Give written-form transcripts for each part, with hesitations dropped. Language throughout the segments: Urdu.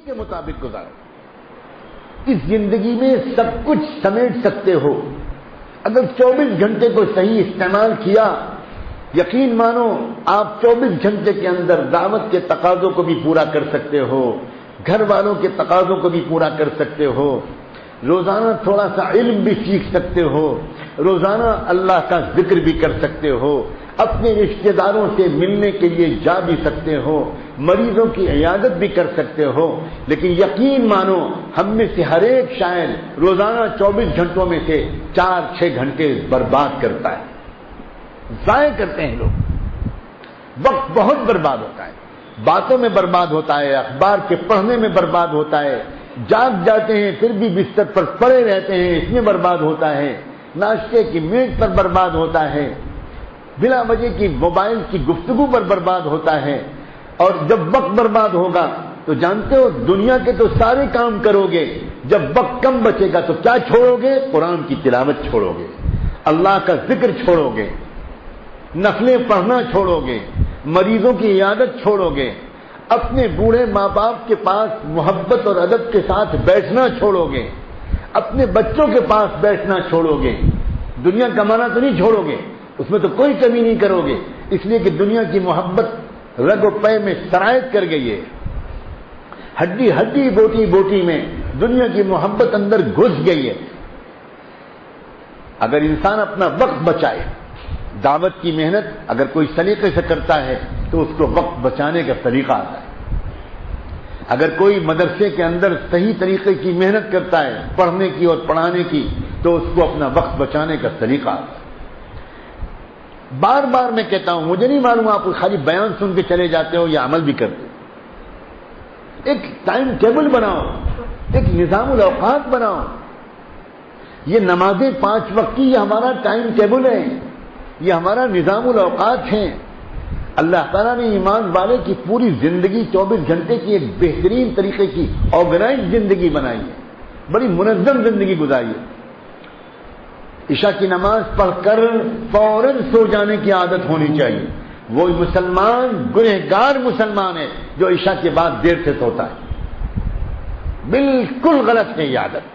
کے مطابق گزارو. اس زندگی میں سب کچھ سمیٹ سکتے ہو. اگر 24 گھنٹے کو صحیح استعمال کیا، یقین مانو آپ 24 گھنٹے کے اندر دعوت کے تقاضوں کو بھی پورا کر سکتے ہو، گھر والوں کے تقاضوں کو بھی پورا کر سکتے ہو، روزانہ تھوڑا سا علم بھی سیکھ سکتے ہو، روزانہ اللہ کا ذکر بھی کر سکتے ہو، اپنے رشتہ داروں سے ملنے کے لیے جا بھی سکتے ہو، مریضوں کی عیادت بھی کر سکتے ہو. لیکن یقین مانو ہم میں سے ہر ایک شاید روزانہ 24 گھنٹوں میں سے 4-6 گھنٹے برباد کرتا ہے، ضائع کرتے ہیں لوگ. وقت بہت برباد ہوتا ہے، باتوں میں برباد ہوتا ہے، اخبار کے پڑھنے میں برباد ہوتا ہے، جاگ جاتے ہیں پھر بھی بستر پر پڑے رہتے ہیں، اس میں برباد ہوتا ہے، ناشتے کی میز پر برباد ہوتا ہے، بلا وجہ کی موبائل کی گفتگو پر برباد ہوتا ہے. اور جب وقت برباد ہوگا تو جانتے ہو دنیا کے تو سارے کام کرو گے، جب وقت کم بچے گا تو کیا چھوڑو گے؟ قرآن کی تلاوت چھوڑو گے، اللہ کا ذکر چھوڑو گے، نفلیں پڑھنا چھوڑو گے، مریضوں کی عیادت چھوڑو گے، اپنے بوڑھے ماں باپ کے پاس محبت اور ادب کے ساتھ بیٹھنا چھوڑو گے، اپنے بچوں کے پاس بیٹھنا چھوڑو گے. دنیا کمانا تو نہیں چھوڑو گے، اس میں تو کوئی کمی نہیں کرو گے، اس لیے کہ دنیا کی محبت رگ و پے میں سرایت کر گئی ہے. ہڈی ہڈی بوٹی بوٹی میں دنیا کی محبت اندر گھس گئی ہے. اگر انسان اپنا وقت بچائے، دعوت کی محنت اگر کوئی سلیقے سے کرتا ہے تو اس کو وقت بچانے کا طریقہ آتا ہے. اگر کوئی مدرسے کے اندر صحیح طریقے کی محنت کرتا ہے پڑھنے کی اور پڑھانے کی تو اس کو اپنا وقت بچانے کا طریقہ آتا ہے. بار بار میں کہتا ہوں، مجھے نہیں معلوم آپ خالی بیان سن کے چلے جاتے ہو یا عمل بھی کرتے ہو. ایک ٹائم ٹیبل بناؤ، ایک نظام الاوقات بناؤ. یہ نمازیں 5 وقت کی یہ ہمارا ٹائم ٹیبل ہے، یہ ہمارا نظام الاوقات ہے. اللہ تعالیٰ نے ایمان والے کی پوری زندگی 24 گھنٹے کی ایک بہترین طریقے کی آرگنائز زندگی بنائی ہے، بڑی منظم زندگی گزاری ہے. عشاء کی نماز پڑھ کر فوراً سو جانے کی عادت ہونی چاہیے. وہی مسلمان گنہگار مسلمان ہے جو عشاء کے بعد دیر سے سوتا ہے. بالکل غلط ہے یہ عادت.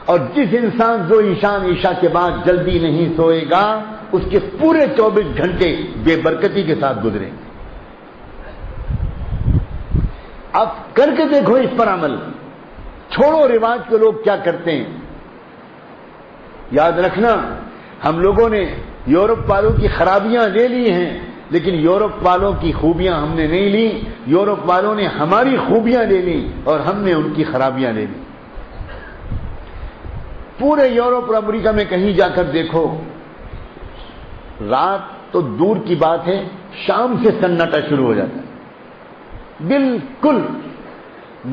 اور جس انسان جو عشاء کے بعد جلدی نہیں سوئے گا اس کے پورے 24 گھنٹے بے برکتی کے ساتھ گزریں گے. آپ کر کے دیکھو اس پر عمل. چھوڑو رواج کے لوگ کیا کرتے ہیں. یاد رکھنا ہم لوگوں نے یورپ والوں کی خرابیاں لے لی ہیں لیکن یورپ والوں کی خوبیاں ہم نے نہیں لی. یورپ والوں نے ہماری خوبیاں لے لی اور ہم نے ان کی خرابیاں لے لی. پورے یورپ اور امریکہ میں کہیں جا کر دیکھو، رات تو دور کی بات ہے، شام سے سناٹا شروع ہو جاتا ہے. بالکل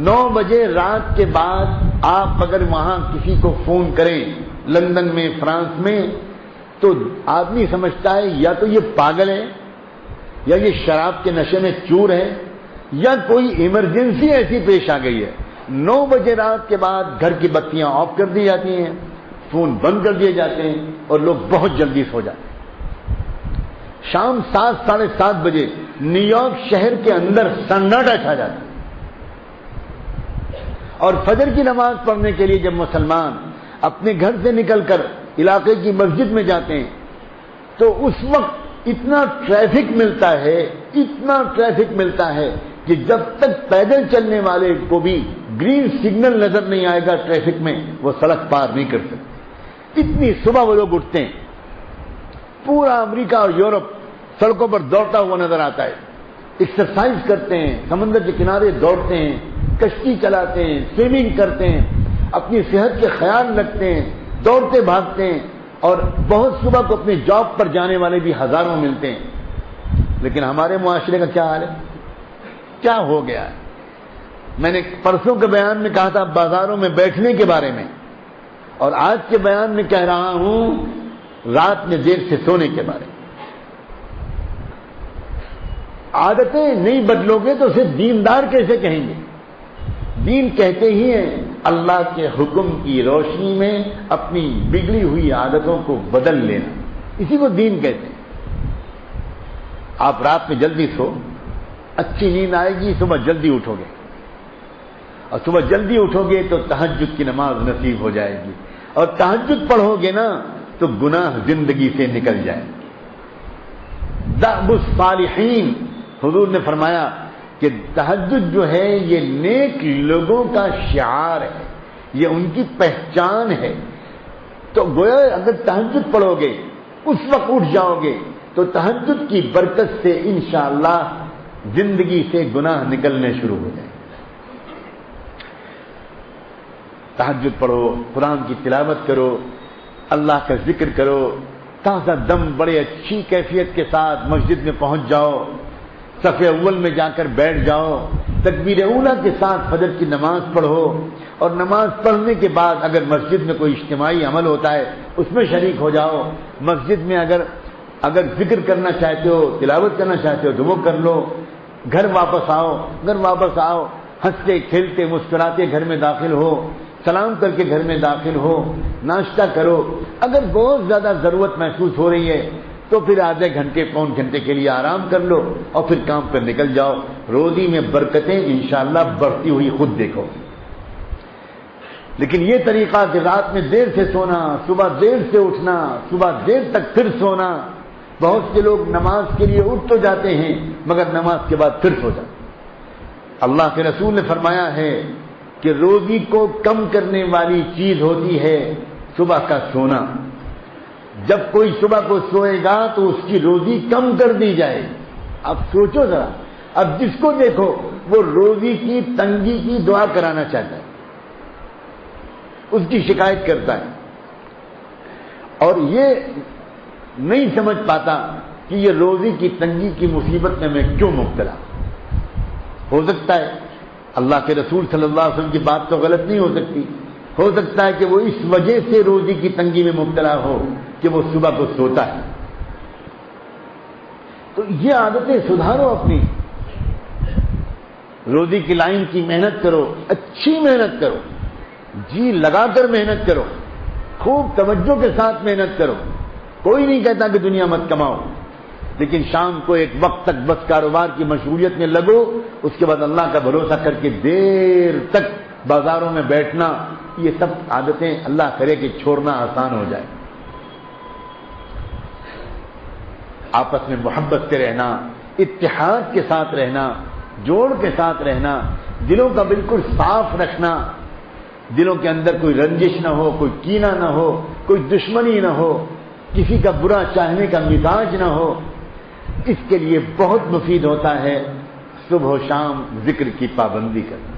9 بجے رات کے بعد آپ اگر وہاں کسی کو فون کریں لندن میں، فرانس میں، تو آدمی سمجھتا ہے یا تو یہ پاگل ہے یا یہ شراب کے نشے میں چور ہے یا کوئی ایمرجنسی ایسی پیش آ گئی ہے. 9 بجے رات کے بعد گھر کی بتیاں آف کر دی جاتی ہیں، فون بند کر دیے جاتے ہیں اور لوگ بہت جلدی سو جاتے ہیں. شام 7 ساڑھے 7 بجے نیو یارک شہر کے اندر سناٹا چھا جاتا ہے. اور فجر کی نماز پڑھنے کے لیے جب مسلمان اپنے گھر سے نکل کر علاقے کی مسجد میں جاتے ہیں تو اس وقت اتنا ٹریفک ملتا ہے کہ جب تک پیدل چلنے والے کو بھی گرین سگنل نظر نہیں آئے گا ٹریفک میں وہ سڑک پار نہیں کر سکتے. اتنی صبح وہ لوگ اٹھتے ہیں. پورا امریکہ اور یورپ سڑکوں پر دوڑتا ہوا نظر آتا ہے. ایکسرسائز کرتے ہیں، سمندر کے کنارے دوڑتے ہیں، کشتی چلاتے ہیں، سوئمنگ کرتے ہیں، اپنی صحت کے خیال رکھتے ہیں، دوڑتے بھاگتے ہیں. اور بہت صبح کو اپنے جاب پر جانے والے بھی ہزاروں ملتے ہیں. لیکن ہمارے معاشرے کا کیا حال ہے، کیا ہو گیا ہے. میں نے پرسوں کے بیان میں کہا تھا بازاروں میں بیٹھنے کے بارے میں، اور آج کے بیان میں کہہ رہا ہوں رات میں دیر سے سونے کے بارے میں. عادتیں نہیں بدلو گے تو صرف دیندار کیسے کہیں گے. دین کہتے ہی ہیں اللہ کے حکم کی روشنی میں اپنی بگڑی ہوئی عادتوں کو بدل لینا، اسی کو دین کہتے ہیں. آپ رات میں جلدی سو، اچھی نیند آئے گی، صبح جلدی اٹھو گے. اور صبح جلدی اٹھو گے تو تہجد کی نماز نصیب ہو جائے گی، اور تہجد پڑھو گے نا تو گناہ زندگی سے نکل جائے گے۔ دأب الصالحین، حضور نے فرمایا کہ تہجد جو ہے یہ نیک لوگوں کا شعار ہے، یہ ان کی پہچان ہے۔ تو گویا اگر تہجد پڑھو گے، اس وقت اٹھ جاؤ گے تو تہجد کی برکت سے انشاءاللہ زندگی سے گناہ نکلنے شروع ہو جائیں۔ تہجد پڑھو، قرآن کی تلاوت کرو، اللہ کا ذکر کرو، تازہ دم بڑے اچھی کیفیت کے ساتھ مسجد میں پہنچ جاؤ، صف اول میں جا کر بیٹھ جاؤ، تکبیر اولیٰ کے ساتھ فجر کی نماز پڑھو، اور نماز پڑھنے کے بعد اگر مسجد میں کوئی اجتماعی عمل ہوتا ہے اس میں شریک ہو جاؤ۔ مسجد میں اگر ذکر کرنا چاہتے ہو، تلاوت کرنا چاہتے ہو تو وہ کر لو۔ گھر واپس آؤ، ہنستے کھیلتے مسکراتے گھر میں داخل ہو، سلام کر کے گھر میں داخل ہو، ناشتہ کرو۔ اگر بہت زیادہ ضرورت محسوس ہو رہی ہے تو پھر آدھے گھنٹے پون گھنٹے کے لیے آرام کر لو اور پھر کام پر نکل جاؤ۔ روزی میں برکتیں انشاءاللہ بڑھتی ہوئی خود دیکھو۔ لیکن یہ طریقہ کہ رات میں دیر سے سونا، صبح دیر سے اٹھنا، صبح دیر تک پھر سونا، بہت سے لوگ نماز کے لیے اٹھ تو جاتے ہیں مگر نماز کے بعد پھر سو جاتے۔ اللہ کے رسول نے فرمایا ہے کہ روزی کو کم کرنے والی چیز ہوتی ہے صبح کا سونا۔ جب کوئی صبح کو سوئے گا تو اس کی روزی کم کر دی جائے گی۔ اب سوچو ذرا، اب جس کو دیکھو وہ روزی کی تنگی کی دعا کرانا چاہتا ہے، اس کی شکایت کرتا ہے، اور یہ نہیں سمجھ پاتا کہ یہ روزی کی تنگی کی مصیبت میں کیوں مبتلا۔ ہو سکتا ہے اللہ کے رسول صلی اللہ علیہ وسلم کی بات تو غلط نہیں ہو سکتی، ہو سکتا ہے کہ وہ اس وجہ سے روزی کی تنگی میں مبتلا ہو کہ وہ صبح کو سوتا ہے۔ تو یہ عادتیں سدھارو اپنی، روزی کی لائن کی محنت کرو، اچھی محنت کرو، جی لگا کر محنت کرو، خوب توجہ کے ساتھ محنت کرو۔ کوئی نہیں کہتا کہ دنیا مت کماؤ، لیکن شام کو ایک وقت تک بس کاروبار کی مشغولیت میں لگو، اس کے بعد اللہ کا بھروسہ کر کے دیر تک بازاروں میں بیٹھنا، یہ سب عادتیں اللہ کرے کہ چھوڑنا آسان ہو جائے۔ آپس میں محبت سے رہنا، اتحاد کے ساتھ رہنا، جوڑ کے ساتھ رہنا، دلوں کا بالکل صاف رکھنا، دلوں کے اندر کوئی رنجش نہ ہو، کوئی کینہ نہ ہو، کوئی دشمنی نہ ہو، کسی کا برا چاہنے کا مزاج نہ ہو۔ اس کے لیے بہت مفید ہوتا ہے صبح و شام ذکر کی پابندی کرنا۔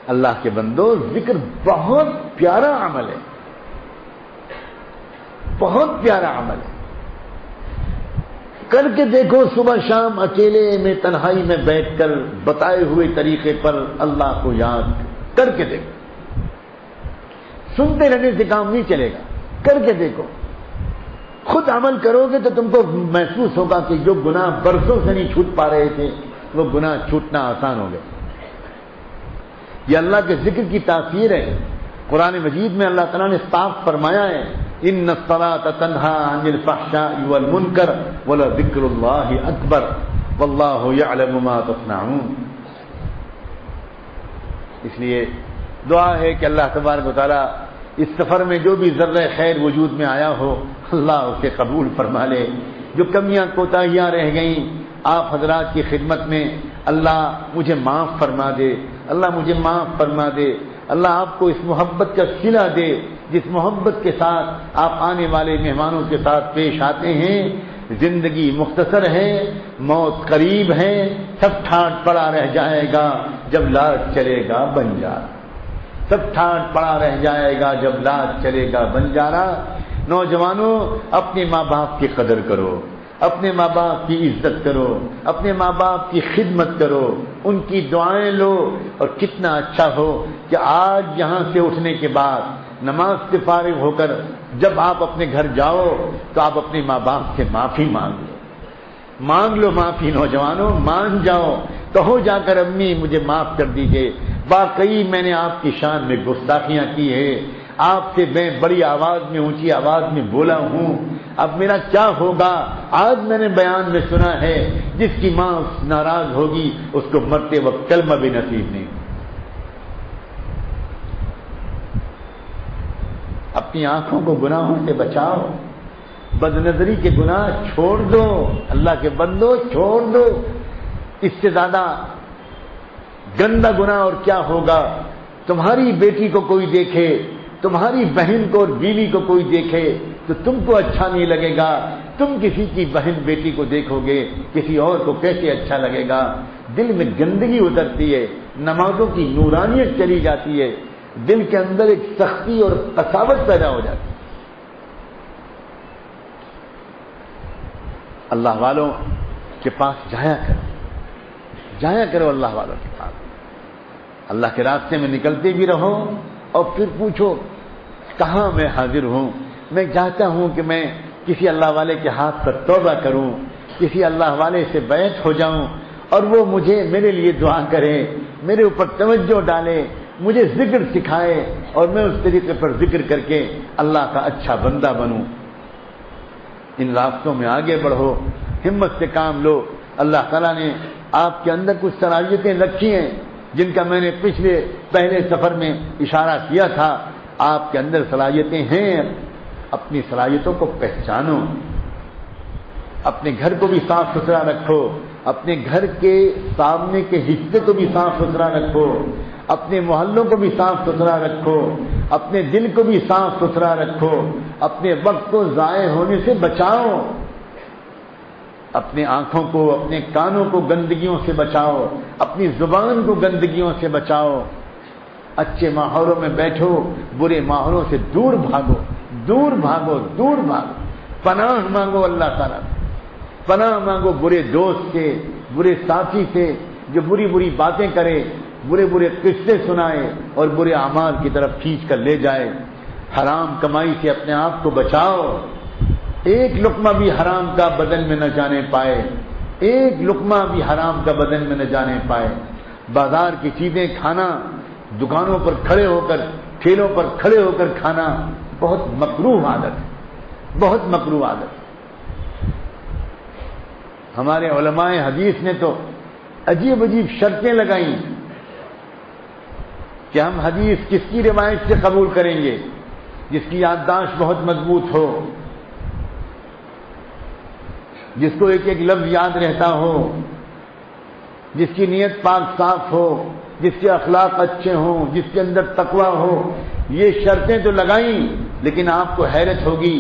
اللہ کے بندو، ذکر بہت پیارا عمل ہے، بہت پیارا عمل ہے۔ کر کے دیکھو صبح شام اکیلے میں تنہائی میں بیٹھ کر بتائے ہوئے طریقے پر اللہ کو یاد کر کے دیکھو۔ سنتے رہنے سے کام نہیں چلے گا، کر کے دیکھو۔ خود عمل کرو گے تو تم کو محسوس ہوگا کہ جو گناہ برسوں سے نہیں چھوٹ پا رہے تھے وہ گناہ چھوٹنا آسان ہو گئے۔ یہ اللہ کے ذکر کی تاثیر ہے۔ قرآن مجید میں اللہ تعالیٰ نے صاف فرمایا ہے، ان الصلاۃ تنہی عن الفحشاء والمنکر ولذکر اللہ اکبر واللہ یعلم ما تصنعون۔ اس لیے دعا ہے کہ اللہ تبارک و تعالیٰ اس سفر میں جو بھی ذرہ خیر وجود میں آیا ہو اللہ اسے قبول فرما لے۔ جو کمیاں کوتاہیاں رہ گئیں آپ حضرات کی خدمت میں، اللہ مجھے معاف فرما دے، اللہ مجھے معاف فرما دے، اللہ آپ کو اس محبت کا صلہ دے جس محبت کے ساتھ آپ آنے والے مہمانوں کے ساتھ پیش آتے ہیں۔ زندگی مختصر ہے، موت قریب ہے، سب ٹھاٹ پڑا رہ جائے گا جب لاج چلے گا بنجارا، سب ٹھاٹ پڑا رہ جائے گا جب لاج چلے گا بنجارا۔ نوجوانوں، اپنے ماں باپ کی قدر کرو، اپنے ماں باپ کی عزت کرو، اپنے ماں باپ کی خدمت کرو، ان کی دعائیں لو۔ اور کتنا اچھا ہو کہ آج یہاں سے اٹھنے کے بعد نماز سے فارغ ہو کر جب آپ اپنے گھر جاؤ تو آپ اپنے ماں باپ سے معافی مانگ لو معافی۔ نوجوانوں مان جاؤ، کہو جا کر امی مجھے معاف کر دیجئے، واقعی میں نے آپ کی شان میں گستاخیاں کی ہے، آپ سے میں بڑی آواز میں اونچی آواز میں بولا ہوں، اب میرا کیا ہوگا؟ آج میں نے بیان میں سنا ہے جس کی ماں ناراض ہوگی اس کو مرتے وقت کلمہ بھی نصیب نہیں۔ اپنی آنکھوں کو گناہوں سے بچاؤ، بد نظری کے گناہ چھوڑ دو، اللہ کے بندو چھوڑ دو۔ اس سے زیادہ گندا گناہ اور کیا ہوگا؟ تمہاری بیٹی کو کوئی دیکھے، تمہاری بہن کو اور بیوی کو کوئی دیکھے تو تم کو اچھا نہیں لگے گا، تم کسی کی بہن بیٹی کو دیکھو گے کسی اور کو کیسے اچھا لگے گا؟ دل میں گندگی اترتی ہے، نمازوں کی نورانیت چلی جاتی ہے، دل کے اندر ایک سختی اور قساوت پیدا ہو جاتی ہے۔ اللہ والوں کے پاس جایا کرو اللہ والوں کے پاس، اللہ کے راستے میں نکلتے بھی رہو اور پھر پوچھو کہاں میں حاضر ہوں، میں چاہتا ہوں کہ میں کسی اللہ والے کے ہاتھ پر توبہ کروں، کسی اللہ والے سے بیعت ہو جاؤں اور وہ مجھے میرے لیے دعا کرے، میرے اوپر توجہ ڈالے، مجھے ذکر سکھائے اور میں اس طریقے پر ذکر کر کے اللہ کا اچھا بندہ بنوں۔ ان راستوں میں آگے بڑھو، ہمت سے کام لو۔ اللہ تعالیٰ نے آپ کے اندر کچھ صلاحیتیں رکھی ہیں جن کا میں نے پہلے سفر میں اشارہ کیا تھا۔ آپ کے اندر صلاحیتیں ہیں، اپنی صلاحیتوں کو پہچانو، اپنے گھر کو بھی صاف ستھرا رکھو، اپنے گھر کے سامنے کے حصے کو بھی صاف ستھرا رکھو، اپنے محلوں کو بھی صاف ستھرا رکھو، اپنے دل کو بھی صاف ستھرا رکھو، اپنے وقت کو ضائع ہونے سے بچاؤ، اپنے آنکھوں کو، اپنے کانوں کو گندگیوں سے بچاؤ، اپنی زبان کو گندگیوں سے بچاؤ، اچھے ماحولوں میں بیٹھو، برے ماحولوں سے دور بھاگو، دور بھاگو، دور بھاگو، پناہ مانگو اللہ تعالیٰ، پناہ مانگو برے دوست سے، برے ساتھی سے جو بری بری باتیں کرے، برے برے قصے سنائے اور برے اعمال کی طرف کھینچ کر لے جائے۔ حرام کمائی سے اپنے آپ کو بچاؤ، ایک لقمہ بھی حرام کا بدن میں نہ جانے پائے، ایک لقمہ بھی حرام کا بدن میں نہ جانے پائے۔ بازار کی چیزیں کھانا، دکانوں پر کھڑے ہو کر، ٹھیلوں پر کھڑے ہو کر کھانا بہت مکروہ عادت ہے، بہت مکروہ عادت ہے۔ ہمارے علماء حدیث نے تو عجیب عجیب شرطیں لگائیں کہ ہم حدیث کس کی روایت سے قبول کریں گے؟ جس کی یادداشت بہت مضبوط ہو، جس کو ایک ایک لفظ یاد رہتا ہو، جس کی نیت پاک صاف ہو، جس کے اخلاق اچھے ہوں، جس کے اندر تقویٰ ہو۔ یہ شرطیں تو لگائیں، لیکن آپ کو حیرت ہوگی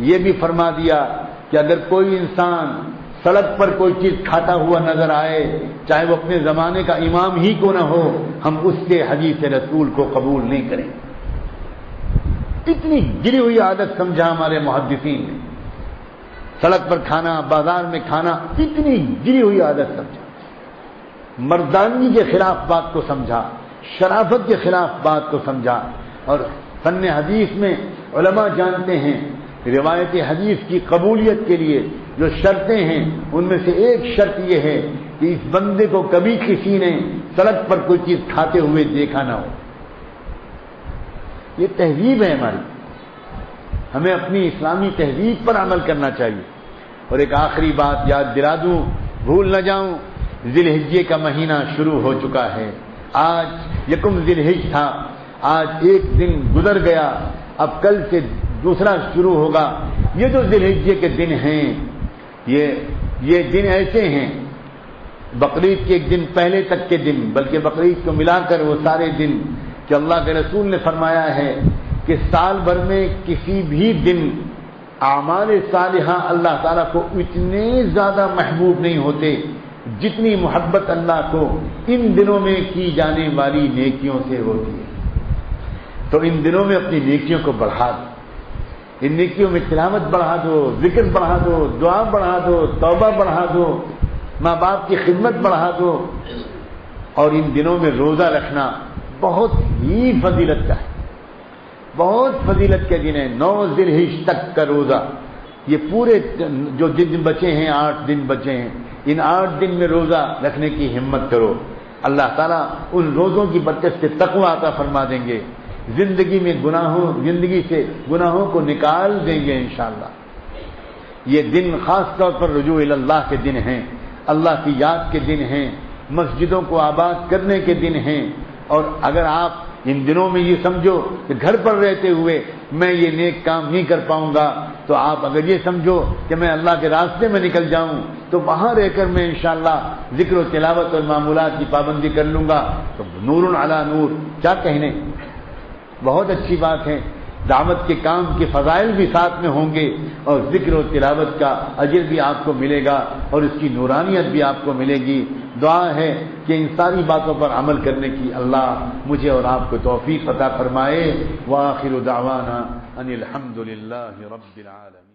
یہ بھی فرما دیا کہ اگر کوئی انسان سڑک پر کوئی چیز کھاتا ہوا نظر آئے، چاہے وہ اپنے زمانے کا امام ہی کو نہ ہو، ہم اس کے حدیث رسول کو قبول نہیں کریں۔ اتنی گری ہوئی عادت سمجھا ہمارے محدثین نے، سڑک پر کھانا، بازار میں کھانا، اتنی گری ہوئی عادت سمجھا، مردانگی کے خلاف بات کو سمجھا، شرافت کے خلاف بات کو سمجھا۔ اور فن حدیث میں علماء جانتے ہیں روایت حدیث کی قبولیت کے لیے جو شرطیں ہیں، ان میں سے ایک شرط یہ ہے کہ اس بندے کو کبھی کسی نے سڑک پر کوئی چیز کھاتے ہوئے دیکھا نہ ہو۔ یہ تہذیب ہے ہماری، ہمیں اپنی اسلامی تہذیب پر عمل کرنا چاہیے۔ اور ایک آخری بات یاد دلا دوں، بھول نہ جاؤں، ذی الحجہ کا مہینہ شروع ہو چکا ہے۔ آج یکم ذی الحجہ تھا، آج ایک دن گزر گیا، اب کل سے دوسرا شروع ہوگا۔ یہ جو ذی الحجہ کے دن ہیں، یہ دن ایسے ہیں، بقرعید کے ایک دن پہلے تک کے دن، بلکہ بقرعید کو ملا کر وہ سارے دن کہ اللہ کے رسول نے فرمایا ہے کہ سال بھر میں کسی بھی دن اعمال صالحہ اللہ تعالیٰ کو اتنے زیادہ محبوب نہیں ہوتے جتنی محبت اللہ کو ان دنوں میں کی جانے والی نیکیوں سے ہوتی ہے۔ تو ان دنوں میں اپنی نیکیوں کو بڑھا دو، ان نیکیوں میں تلاوت بڑھا دو، ذکر بڑھا دو، دعا بڑھا دو، توبہ بڑھا دو، ماں باپ کی خدمت بڑھا دو۔ اور ان دنوں میں روزہ رکھنا بہت ہی فضیلت کا ہے، بہت فضیلت کے دن ہے۔ 9 ذی الحجہ تک کا روزہ، یہ پورے جو دن بچے ہیں، 8 دن بچے ہیں، ان 8 دن میں روزہ رکھنے کی ہمت کرو۔ اللہ تعالیٰ ان روزوں کی برکت سے تقوی عطا فرما دیں گے، زندگی سے گناہوں کو نکال دیں گے انشاءاللہ۔ یہ دن خاص طور پر رجوع اللہ کے دن ہیں، اللہ کی یاد کے دن ہیں، مسجدوں کو آباد کرنے کے دن ہیں۔ اور اگر آپ ان دنوں میں یہ سمجھو کہ گھر پر رہتے ہوئے میں یہ نیک کام نہیں کر پاؤں گا، تو آپ اگر یہ سمجھو کہ میں اللہ کے راستے میں نکل جاؤں تو وہاں رہ کر میں انشاءاللہ ذکر و تلاوت اور معمولات کی پابندی کر لوں گا، تو نور علی نور، کیا کہنے، بہت اچھی بات ہے۔ دعوت کے کام کے فضائل بھی ساتھ میں ہوں گے اور ذکر و تلاوت کا اجر بھی آپ کو ملے گا اور اس کی نورانیت بھی آپ کو ملے گی۔ دعا ہے کہ ان ساری باتوں پر عمل کرنے کی اللہ مجھے اور آپ کو توفیق عطا فرمائے۔ وآخر دعوانا ان الحمد للہ رب العالمین۔